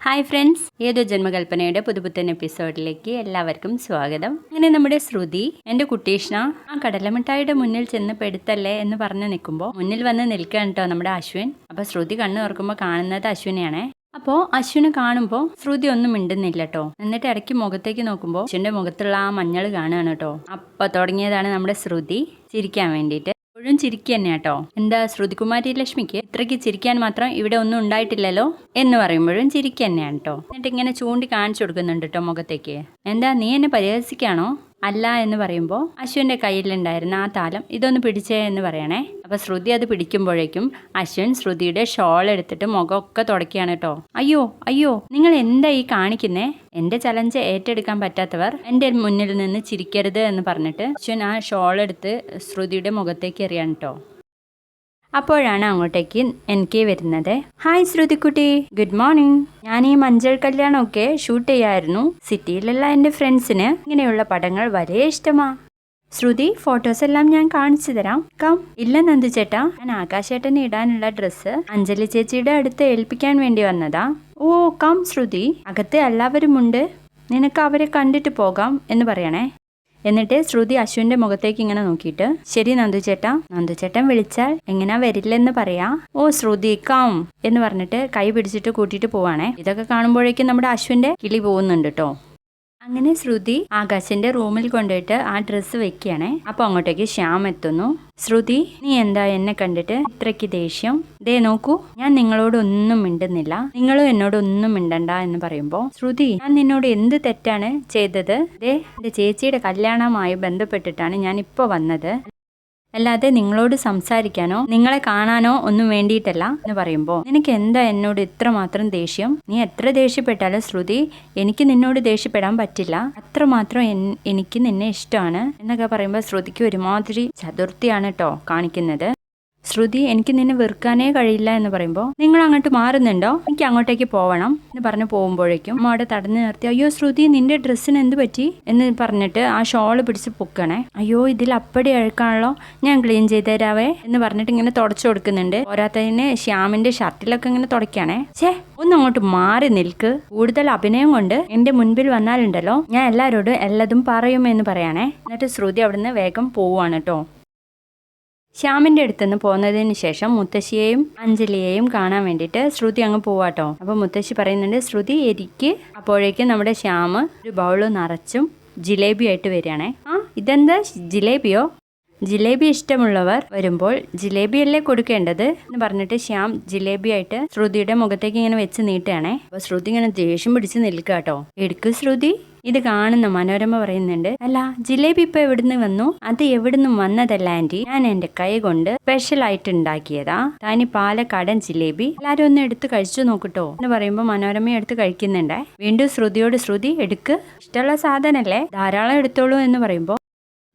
Hi friends, ഏതോ ജന്മകൽപ്പനയുടെ പുതുപുത്തൻ എപ്പിസോഡിലേക്ക് എല്ലാവർക്കും സ്വാഗതം. അങ്ങനെ നമ്മുടെ ശ്രുതി എൻ്റെ കുട്ടീഷ്ണ ആ കടലമിഠായിയുടെ മുന്നിൽ ചെന്ന് പെടുത്തല്ലേ എന്ന് പറഞ്ഞു നിൽക്കുമ്പോൾ മുന്നിൽ വന്ന് നിൽക്കുകയാണ് കേട്ടോ നമ്മുടെ അശ്വിൻ. അപ്പോൾ ശ്രുതി കണ്ണു തുറക്കുമ്പോൾ കാണുന്നത് അശ്വിനെയാണേ. അപ്പോൾ അശ്വിനെ കാണുമ്പോൾ ശ്രുതി ഒന്നും മിണ്ടുന്നില്ല കേട്ടോ. എന്നിട്ട് ഇടയ്ക്ക് മുഖത്തേക്ക് നോക്കുമ്പോൾ അശ്വിൻ്റെ മുഖത്തുള്ള ആ മഞ്ഞൾ കാണുകയാണ് കേട്ടോ. അപ്പോൾ തുടങ്ങിയതാണ് നമ്മുടെ ശ്രുതി ചിരിക്കാൻ വേണ്ടിയിട്ട്. എപ്പോഴും ചിരിക്കുക തന്നെ കേട്ടോ. എന്താ ശ്രുതികുമാരി ലക്ഷ്മിക്ക് ഇത്രയ്ക്ക് ചിരിക്കാൻ മാത്രം ഇവിടെ ഒന്നും ഉണ്ടായിട്ടില്ലല്ലോ എന്ന് പറയുമ്പോഴും ചിരിക്കുക തന്നെയാണ് കേട്ടോ. എന്നിട്ട് ഇങ്ങനെ ചൂണ്ടി കാണിച്ചു കൊടുക്കുന്നുണ്ട് കേട്ടോ മുഖത്തേക്ക്. എന്താ നീ എന്നെ പരിഹസിക്കാണോ? അല്ല എന്ന് പറയുമ്പോൾ അശ്വിൻ്റെ കയ്യിലുണ്ടായിരുന്ന ആ താലം ഇതൊന്ന് പിടിച്ചേ എന്ന് പറയണേ. അപ്പോൾ ശ്രുതി അത് പിടിക്കുമ്പോഴേക്കും അശ്വിൻ ശ്രുതിയുടെ ഷോൾ എടുത്തിട്ട് മുഖമൊക്കെ തുടക്കുകയാണ് കേട്ടോ. അയ്യോ അയ്യോ, നിങ്ങൾ എന്താ ഈ കാണിക്കുന്നേ? എൻ്റെ ചലഞ്ച് ഏറ്റെടുക്കാൻ പറ്റാത്തവർ എൻ്റെ മുന്നിൽ നിന്ന് ചിരിക്കരുത് എന്ന് പറഞ്ഞിട്ട് അശ്വിൻ ആ ഷോൾ എടുത്ത് ശ്രുതിയുടെ മുഖത്തേക്ക് എറിയാണ് കേട്ടോ. അപ്പോഴാണ് അങ്ങോട്ടേക്ക് എനിക്ക് വരുന്നത്. ഹായ് ശ്രുതിക്കുട്ടി, ഗുഡ് മോർണിംഗ്. ഞാൻ ഈ മഞ്ചൾ കല്യാണമൊക്കെ ഷൂട്ട് ചെയ്യായിരുന്നു. സിറ്റിയിലുള്ള എൻ്റെ ഫ്രണ്ട്സിന് ഇങ്ങനെയുള്ള പടങ്ങൾ വളരെ ഇഷ്ടമാ. ശ്രുതി, ഫോട്ടോസ് എല്ലാം ഞാൻ കാണിച്ചു തരാം. കം. ഇല്ല നന്ദു ചേട്ടാ, ഞാൻ ആകാശേട്ടന് ഇടാനുള്ള ഡ്രസ്സ് അഞ്ജലി ചേച്ചിയുടെ അടുത്ത് ഏൽപ്പിക്കാൻ വേണ്ടി വന്നതാ. ഓ കം ശ്രുതി, അകത്ത് എല്ലാവരുമുണ്ട്, നിനക്ക് അവരെ കണ്ടിട്ട് പോകാം എന്ന് പറയണേ. എന്നിട്ട് ശ്രുതി അശ്വിൻ്റെ മുഖത്തേക്ക് ഇങ്ങനെ നോക്കിയിട്ട്, ശരി നന്ദുചേട്ടൻ വിളിച്ചാൽ എങ്ങനാ വരില്ലെന്ന് പറയാ. ഓ ശ്രുതി കം എന്ന് പറഞ്ഞിട്ട് കൈ പിടിച്ചിട്ട് കൂട്ടിയിട്ട് പോവാണേ. ഇതൊക്കെ കാണുമ്പോഴേക്കും നമ്മുടെ അശ്വിൻ്റെ കിളി പോകുന്നുണ്ട് കേട്ടോ. അങ്ങനെ ശ്രുതി ആകാശിന്റെ റൂമിൽ കൊണ്ടുപോയിട്ട് ആ ഡ്രസ്സ് വെക്കുകയാണേ. അപ്പോൾ അങ്ങോട്ടേക്ക് ശ്യാം എത്തുന്നു. ശ്രുതി, നീ എന്താ എന്നെ കണ്ടിട്ട് ഇത്രയ്ക്ക് ദേഷ്യം? ദേ നോക്കൂ, ഞാൻ നിങ്ങളോട് ഒന്നും മിണ്ടുന്നില്ല, നിങ്ങളും എന്നോട് ഒന്നും മിണ്ടണ്ട എന്ന് പറയുമ്പോൾ, ശ്രുതി, ഞാൻ നിന്നോട് എന്ത് തെറ്റാണ് ചെയ്തത്? ദേ എൻ്റെ ചേച്ചിയുടെ കല്യാണവുമായി ബന്ധപ്പെട്ടിട്ടാണ് ഞാൻ ഇപ്പോൾ വന്നത്, അല്ലാതെ നിങ്ങളോട് സംസാരിക്കാനോ നിങ്ങളെ കാണാനോ ഒന്നും വേണ്ടിയിട്ടല്ല എന്ന് പറയുമ്പോൾ, നിനക്ക് എന്താ എന്നോട് ഇത്രമാത്രം ദേഷ്യം? നീ എത്ര ദേഷ്യപ്പെട്ടാലും ശ്രുതി, എനിക്ക് നിന്നോട് ദേഷ്യപ്പെടാൻ പറ്റില്ല, അത്രമാത്രം എനിക്ക് നിന്നെ ഇഷ്ടമാണ് എന്നൊക്കെ പറയുമ്പോൾ ശ്രുതിക്ക് ഒരുമാതിരി ചതുർത്ഥിയാണ് കേട്ടോ കാണിക്കുന്നത്. ശ്രുതി, എനിക്ക് നിന്നെ വെറുക്കാനേ കഴിയില്ല എന്ന് പറയുമ്പോൾ, നിങ്ങൾ അങ്ങോട്ട് മാറുന്നുണ്ടോ? എനിക്ക് അങ്ങോട്ടേക്ക് പോകണം എന്ന് പറഞ്ഞ് പോകുമ്പോഴേക്കും അമ്മ അവിടെ തടഞ്ഞു നിർത്തി, അയ്യോ ശ്രുതി, നിന്റെ ഡ്രസ്സിന് എന്ത് പറ്റി എന്ന് പറഞ്ഞിട്ട് ആ ഷോള് പിടിച്ച് പൊക്കണേ. അയ്യോ ഇതിൽ അപ്പടി അഴുക്കാണല്ലോ, ഞാൻ ക്ലീൻ ചെയ്ത് തരാവേ എന്ന് പറഞ്ഞിട്ട് ഇങ്ങനെ തുടച്ചു കൊടുക്കുന്നുണ്ട്. പോരാത്തതിന് ശ്യാമിന്റെ ഷർട്ടിലൊക്കെ ഇങ്ങനെ തുടയ്ക്കാണേ. ഒന്ന് അങ്ങോട്ട് മാറി നിൽക്ക്, കൂടുതൽ അഭിനയം കൊണ്ട് എന്റെ മുൻപിൽ വന്നാലുണ്ടല്ലോ ഞാൻ എല്ലാവരോടും എല്ലാതും പറയുമെന്ന് പറയാണേ. എന്നിട്ട് ശ്രുതി അവിടുന്ന് വേഗം പോവാണ് കേട്ടോ. ശ്യാമിൻ്റെ അടുത്തുനിന്ന് പോകുന്നതിന് ശേഷം മുത്തശ്ശിയെയും അഞ്ജലിയെയും കാണാൻ വേണ്ടിയിട്ട് ശ്രുതി അങ്ങ് പോവാട്ടോ. അപ്പോൾ മുത്തശ്ശി പറയുന്നുണ്ട്, ശ്രുതി എനിക്ക്. അപ്പോഴേക്കും നമ്മുടെ ശ്യാം ഒരു ബൗള് നിറച്ചും ജിലേബിയായിട്ട് വരികയാണേ. ഇതെന്താ ജിലേബിയോ? ജിലേബി ഇഷ്ടമുള്ളവർ വരുമ്പോൾ ജിലേബിയല്ലേ കൊടുക്കേണ്ടത് എന്ന് പറഞ്ഞിട്ട് ശ്യാം ജിലേബിയായിട്ട് ശ്രുതിയുടെ മുഖത്തേക്ക് ഇങ്ങനെ വെച്ച് നീട്ടുകയാണേ. അപ്പോൾ ശ്രുതി ഇങ്ങനെ ദേഷ്യം പിടിച്ച് നിൽക്കുക കേട്ടോ. എടുക്ക് ശ്രുതി. ഇത് കാണുന്ന മനോരമ പറയുന്നുണ്ട്, അല്ല ജിലേബി ഇപ്പൊ എവിടുന്ന് വന്നു? അത് എവിടുന്ന് വന്നതല്ല ആന്റി, ഞാൻ എന്റെ കൈ കൊണ്ട് സ്പെഷ്യൽ ആയിട്ട് ഉണ്ടാക്കിയതാ. താനി പാലക്കാടൻ ജിലേബി, എല്ലാരും ഒന്ന് എടുത്ത് കഴിച്ചു നോക്കട്ടോ എന്ന് പറയുമ്പോൾ മനോരമ എടുത്ത് കഴിക്കുന്നുണ്ടേ. വീണ്ടും ശ്രുതിയോട്, ശ്രുതി എടുക്ക്, ഇഷ്ടമുള്ള സാധനല്ലേ, ധാരാളം എടുത്തോളൂ എന്ന് പറയുമ്പോൾ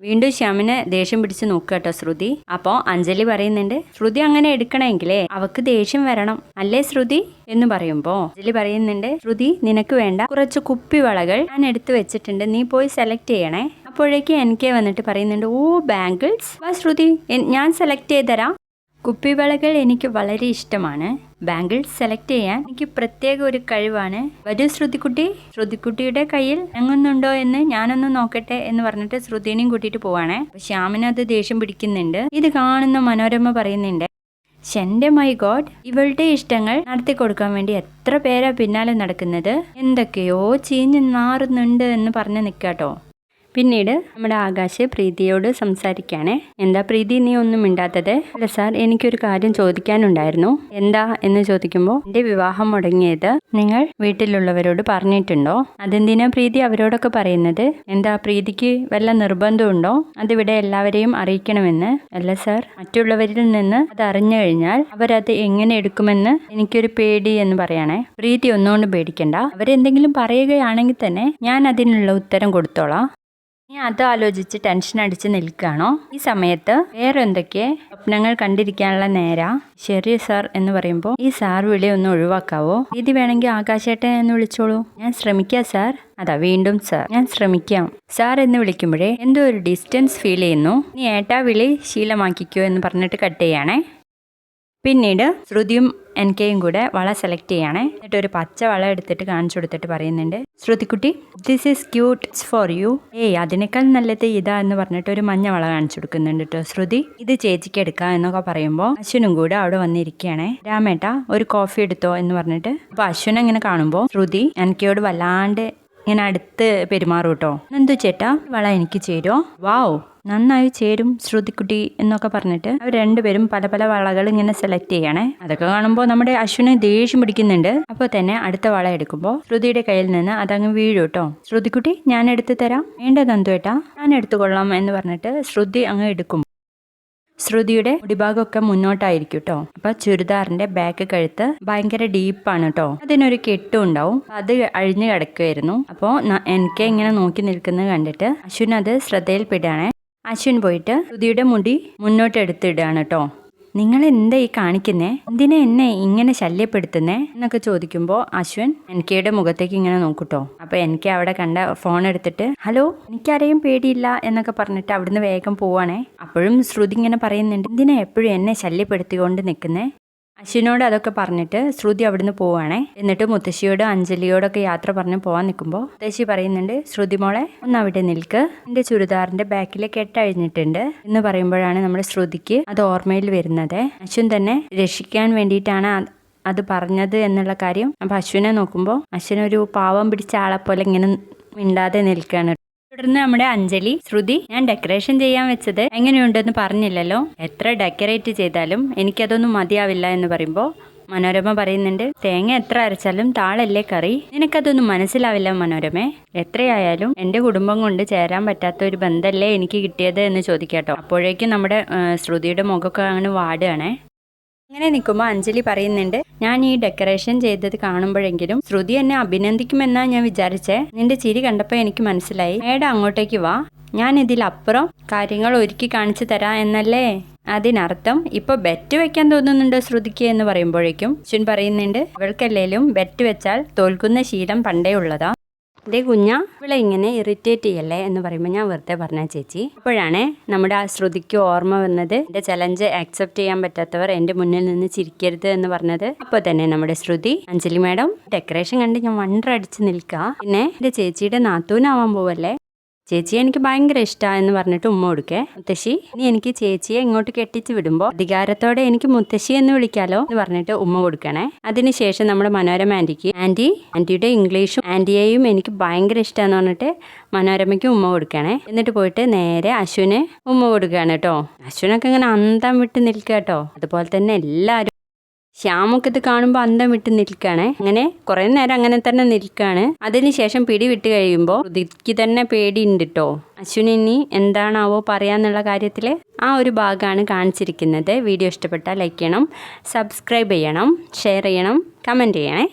വീണ്ടും ശ്യാമിനെ ദേഷ്യം പിടിച്ച് നോക്കുക കേട്ടോ ശ്രുതി. അപ്പോൾ അഞ്ജലി പറയുന്നുണ്ട്, ശ്രുതി അങ്ങനെ എടുക്കണമെങ്കിലേ അവക്ക് ദേഷ്യം വരണം അല്ലേ ശ്രുതി എന്ന് പറയുമ്പോൾ അഞ്ജലി പറയുന്നുണ്ട്, ശ്രുതി നിനക്ക് വേണ്ട കുറച്ച് കുപ്പിവളകൾ ഞാൻ എടുത്തു വെച്ചിട്ടുണ്ട്, നീ പോയി സെലക്ട് ചെയ്യണേ. അപ്പോഴേക്കും എനിക്ക് വന്നിട്ട് പറയുന്നുണ്ട്, ഓ ബാംഗിൾസ്, വാ ശ്രുതി ഞാൻ സെലക്ട് ചെയ്ത് തരാം. കുപ്പിവളകൾ എനിക്ക് വളരെ ഇഷ്ടമാണ്, ബാംഗിൾസ് സെലക്ട് ചെയ്യാൻ എനിക്ക് പ്രത്യേക ഒരു കഴിവാണ്. വരൂ ശ്രുതിക്കുട്ടിയുടെ കയ്യിൽ എങ്ങുന്നുണ്ടോ എന്ന് ഞാനൊന്ന് നോക്കട്ടെ എന്ന് പറഞ്ഞിട്ട് ശ്രുതിനെയും കൂട്ടിയിട്ട് പോവാണേ. ശ്യാമിനത് ദേഷ്യം പിടിക്കുന്നുണ്ട്. ഇത് കാണുന്ന മനോരമ പറയുന്നുണ്ട്, എൻ്റെ മൈ ഗോഡ്, ഇവളുടെ ഇഷ്ടങ്ങൾ നടത്തി കൊടുക്കാൻ വേണ്ടി എത്ര പേരാ പിന്നാലെ നടക്കുന്നത്, എന്തൊക്കെയോ ചീഞ്ഞ് നാറുന്നുണ്ട് എന്ന് പറഞ്ഞ് നിൽക്കാട്ടോ. പിന്നീട് നമ്മുടെ ആകാശ് പ്രീതിയോട് സംസാരിക്കുകയാണേ. എന്താ പ്രീതി, നീ ഒന്നും മിണ്ടാത്തത്? അല്ല സാർ, എനിക്കൊരു കാര്യം ചോദിക്കാനുണ്ടായിരുന്നു. എന്താ എന്ന് ചോദിക്കുമ്പോൾ, എൻ്റെ വിവാഹം മുടങ്ങിയത് നിങ്ങൾ വീട്ടിലുള്ളവരോട് പറഞ്ഞിട്ടുണ്ടോ? അതെന്തിനാ പ്രീതി അവരോടൊക്കെ പറയുന്നത്? എന്താ പ്രീതിക്ക് വല്ല നിർബന്ധമുണ്ടോ അതിവിടെ എല്ലാവരെയും അറിയിക്കണമെന്ന്? അല്ല സാർ, മറ്റുള്ളവരിൽ നിന്ന് അത് അറിഞ്ഞു കഴിഞ്ഞാൽ അവരത് എങ്ങനെ എടുക്കുമെന്ന് എനിക്കൊരു പേടി എന്ന് പറയണേ. പ്രീതി ഒന്നുകൊണ്ട് പേടിക്കണ്ട, അവരെന്തെങ്കിലും പറയുകയാണെങ്കിൽ തന്നെ ഞാൻ അതിനുള്ള ഉത്തരം കൊടുത്തോളാം. നീ അത് ആലോചിച്ച് ടെൻഷൻ അടിച്ച് നിൽക്കുകയാണോ? ഈ സമയത്ത് വേറെ എന്തൊക്കെ സ്വപ്നങ്ങൾ കണ്ടിരിക്കാനുള്ള നേരാ? ശരി സാർ എന്ന് പറയുമ്പോൾ, ഈ സാർ വിളി ഒന്ന് ഒഴിവാക്കാവോ? ഇത് വേണമെങ്കിൽ ആകാശേട്ടൻ എന്ന് വിളിച്ചോളൂ. ഞാൻ ശ്രമിക്കാം സാർ. അതാ വീണ്ടും സാർ, ഞാൻ ശ്രമിക്കാം സാർ എന്ന് വിളിക്കുമ്പോഴേ എന്തോ ഒരു ഡിസ്റ്റൻസ് ഫീൽ ചെയ്യുന്നു. നീ ഏട്ടാ വിളി ശീലമാക്കിക്കോ എന്ന് പറഞ്ഞിട്ട് കട്ട് ചെയ്യണേ. പിന്നീട് ശ്രുതിയും എനിക്കയും കൂടെ വള സെലക്ട് ചെയ്യണേ. എന്നിട്ട് ഒരു പച്ച വള എടുത്തിട്ട് കാണിച്ചു കൊടുത്തിട്ട് പറയുന്നുണ്ട്, ശ്രുതിക്കുട്ടി this is cute for you. ഏയ് അതിനേക്കാൾ നല്ലത് ഇതാ എന്ന് പറഞ്ഞിട്ട് ഒരു മഞ്ഞ വള കാണിച്ചു കൊടുക്കുന്നുണ്ട് കേട്ടോ ശ്രുതി. ഇത് ചേച്ചിക്ക് എടുക്കാം എന്നൊക്കെ പറയുമ്പോൾ അശ്വിനും കൂടെ അവിടെ വന്നിരിക്കുകയാണേ. രാമേട്ടാ ഒരു കോഫി എടുത്തോ എന്ന് പറഞ്ഞിട്ട്. അപ്പൊ അശ്വിൻ അങ്ങനെ കാണുമ്പോൾ ശ്രുതി എനിക്കയോട് വല്ലാണ്ട് ഇങ്ങനെ അടുത്ത് പെരുമാറും കേട്ടോ. എന്തു ചേട്ടാ വള എനിക്ക് ചേരുമോ? വാവ് നന്നായി ചേരും ശ്രുതിക്കുട്ടി എന്നൊക്കെ പറഞ്ഞിട്ട് അവർ രണ്ടുപേരും പല പല വളകൾ ഇങ്ങനെ സെലക്ട് ചെയ്യണേ. അതൊക്കെ കാണുമ്പോൾ നമ്മുടെ അശ്വിന് ദേഷ്യം പിടിക്കുന്നുണ്ട്. അപ്പോൾ തന്നെ അടുത്ത വള എടുക്കുമ്പോൾ ശ്രുതിയുടെ കയ്യിൽ നിന്ന് അതങ്ങ് വീഴും കേട്ടോ. ശ്രുതിക്കുട്ടി ഞാൻ എടുത്തു തരാം. വേണ്ടത് എന്തുവേട്ടാ ഞാൻ എടുത്തുകൊള്ളാം എന്ന് പറഞ്ഞിട്ട് ശ്രുതി അങ്ങ് എടുക്കും. ശ്രുതിയുടെ മുടിഭാഗമൊക്കെ മുന്നോട്ടായിരിക്കും കേട്ടോ. അപ്പൊ ചുരിദാറിന്റെ ബാക്ക് കഴുത്ത് ഭയങ്കര ഡീപ്പാണ് കേട്ടോ. അതിനൊരു കെട്ടും ഉണ്ടാവും. അത് അഴിഞ്ഞു കിടക്കുമായിരുന്നു. അപ്പോൾ എനിക്ക് ഇങ്ങനെ നോക്കി നിൽക്കുന്നത് കണ്ടിട്ട് അശ്വിൻ അത് ശ്രദ്ധയിൽപ്പെടുകയാണെ. അശ്വിൻ പോയിട്ട് ശ്രുതിയുടെ മുടി മുന്നോട്ട് എടുത്തിടുകയാണ് കേട്ടോ. നിങ്ങൾ എന്താ ഈ കാണിക്കുന്നേ? എന്തിനാ എന്നെ ഇങ്ങനെ ശല്യപ്പെടുത്തുന്നേ എന്നൊക്കെ ചോദിക്കുമ്പോൾ അശ്വിൻ എനിക്കയുടെ മുഖത്തേക്ക് ഇങ്ങനെ നോക്കൂട്ടോ. അപ്പൊ എനിക്ക് അവിടെ കണ്ട ഫോൺ എടുത്തിട്ട് ഹലോ എനിക്കാരെയും പേടിയില്ല എന്നൊക്കെ പറഞ്ഞിട്ട് അവിടുന്ന് വേഗം പോവാണേ. അപ്പോഴും ശ്രുതി ഇങ്ങനെ പറയുന്നുണ്ട്, എന്തിനാ എപ്പോഴും എന്നെ ശല്യപ്പെടുത്തിക്കൊണ്ട് നിൽക്കുന്നേ? അശ്വിനോട് അതൊക്കെ പറഞ്ഞിട്ട് ശ്രുതി അവിടുന്ന് പോവാണേ. എന്നിട്ട് മുത്തശ്ശിയോട് അഞ്ജലിയോടൊക്കെ യാത്ര പറഞ്ഞ് പോകാൻ നിൽക്കുമ്പോൾ മുത്തശ്ശി പറയുന്നുണ്ട്, ശ്രുതി മോളെ ഒന്ന് അവിടെ നിൽക്ക്, എന്റെ ചുരിദാറിന്റെ ബാക്കിലെ കെട്ടഴിഞ്ഞിട്ടുണ്ട് എന്ന് പറയുമ്പോഴാണ് നമ്മുടെ ശ്രുതിക്ക് അത് ഓർമ്മയിൽ വരുന്നത്. അശ്വിൻ തന്നെ രക്ഷിക്കാൻ വേണ്ടിയിട്ടാണ് അത് പറഞ്ഞത് എന്നുള്ള കാര്യം. അപ്പൊ അശ്വിനെ നോക്കുമ്പോൾ അശ്വിനൊരു പാവം പിടിച്ച ആളെപ്പോലെ ഇങ്ങനെ മിണ്ടാതെ നിൽക്കുകയാണ്. തുടർന്ന് നമ്മുടെ അഞ്ജലി, ശ്രുതി ഞാൻ ഡെക്കറേഷൻ ചെയ്യാൻ വെച്ചത് എങ്ങനെയുണ്ടെന്ന് പറഞ്ഞില്ലല്ലോ, എത്ര ഡെക്കറേറ്റ് ചെയ്താലും എനിക്കതൊന്നും മതിയാവില്ല എന്ന് പറയുമ്പോൾ മനോരമ പറയുന്നുണ്ട്, തേങ്ങ എത്ര അരച്ചാലും താളല്ലേ കറി, നിനക്കതൊന്നും മനസ്സിലാവില്ല മനോരമേ, എത്രയായാലും എൻ്റെ കുടുംബം കൊണ്ട് ചേരാൻ പറ്റാത്ത ഒരു ബന്ധമല്ലേ എനിക്ക് കിട്ടിയത് എന്ന് ചോദിക്കാട്ടോ. അപ്പോഴേക്കും നമ്മുടെ ശ്രുതിയുടെ മുഖമൊക്കെ അങ്ങനെ വാടുകയാണേ. അങ്ങനെ നിൽക്കുമ്പോൾ അഞ്ജലി പറയുന്നുണ്ട്, ഞാൻ ഈ ഡെക്കറേഷൻ ചെയ്തത് കാണുമ്പോഴെങ്കിലും ശ്രുതി എന്നെ അഭിനന്ദിക്കുമെന്നാ ഞാൻ വിചാരിച്ചേ. നിന്റെ ചിരി കണ്ടപ്പോൾ എനിക്ക് മനസ്സിലായി. മേഡം അങ്ങോട്ടേക്ക് വാ, ഞാൻ ഇതിലപ്പുറം കാര്യങ്ങൾ ഒരുക്കി കാണിച്ചു തരാം എന്നല്ലേ അതിനർത്ഥം. ഇപ്പൊ ബെറ്റ് വെക്കാൻ തോന്നുന്നുണ്ടോ ശ്രുതിക്ക് എന്ന് പറയുമ്പോഴേക്കും അശ്വിൻ പറയുന്നുണ്ട്, ഇവൾക്കല്ലേലും ബെറ്റ് വെച്ചാൽ തോൽക്കുന്ന ശീലം പണ്ടേ ഉള്ളതാ. അതേ കുഞ്ഞ ഇവളെ ഇങ്ങനെ ഇറിറ്റേറ്റ് ചെയ്യല്ലേ എന്ന് പറയുമ്പോൾ ഞാൻ വെറുതെ പറഞ്ഞ ചേച്ചി. അപ്പോഴാണ് നമ്മുടെ ആ ശ്രുതിക്ക് ഓർമ്മ വന്നത്, എൻ്റെ ചലഞ്ച് ആക്സെപ്റ്റ് ചെയ്യാൻ പറ്റാത്തവർ എൻ്റെ മുന്നിൽ നിന്ന് ചിരിക്കരുത് എന്ന് പറഞ്ഞത്. അപ്പോൾ തന്നെ നമ്മുടെ ശ്രുതി, അഞ്ജലി മാഡം ഡെക്കറേഷൻ കണ്ട് ഞാൻ വണ്ടർ അടിച്ച് നിൽക്കുക, പിന്നെ എൻ്റെ ചേച്ചിയുടെ നാത്തൂനാവാൻ പോവല്ലേ, ചേച്ചിയെ എനിക്ക് ഭയങ്കര ഇഷ്ടമാണ് എന്ന് പറഞ്ഞിട്ട് ഉമ്മ കൊടുക്കേ. മുത്തശ്ശി ഇനി എനിക്ക് ചേച്ചിയെ ഇങ്ങോട്ട് കെട്ടിച്ച് വിടുമ്പോൾ അധികാരത്തോടെ എനിക്ക് മുത്തശ്ശി എന്ന് വിളിക്കാലോ എന്ന് പറഞ്ഞിട്ട് ഉമ്മ കൊടുക്കണേ. അതിനുശേഷം നമ്മുടെ മനോരമ ആൻറ്റിക്ക് ആൻറ്റിയുടെ ഇംഗ്ലീഷും ആൻറ്റിയെയും എനിക്ക് ഭയങ്കര ഇഷ്ടമാണെന്ന് പറഞ്ഞിട്ട് മനോരമയ്ക്ക് ഉമ്മ കൊടുക്കണേ. എന്നിട്ട് പോയിട്ട് നേരെ അശ്വിന് ഉമ്മ കൊടുക്കുകയാണ് കേട്ടോ. അശ്വിനൊക്കെ ഇങ്ങനെ അന്തം വിട്ട് നിൽക്കുക കേട്ടോ. അതുപോലെ തന്നെ എല്ലാവരും ശ്യാമൊക്കെ ഇത് കാണുമ്പോൾ അന്തം വിട്ട് നിൽക്കുകയാണ്. അങ്ങനെ കുറേ നേരം അങ്ങനെ തന്നെ നിൽക്കുകയാണ്. അതിനുശേഷം പിടി വിട്ട് കഴിയുമ്പോൾ ശ്രുതിക്ക് തന്നെ പേടിയുണ്ട് കേട്ടോ. അശ്വിനി ഇനി എന്താണാവോ പറയാന്നുള്ള കാര്യത്തിൽ ആ ഒരു ഭാഗമാണ് കാണിച്ചിരിക്കുന്നത്. വീഡിയോ ഇഷ്ടപ്പെട്ടാൽ ലൈക്ക് ചെയ്യണം, സബ്സ്ക്രൈബ് ചെയ്യണം, ഷെയർ ചെയ്യണം, കമൻറ്റ് ചെയ്യണേ.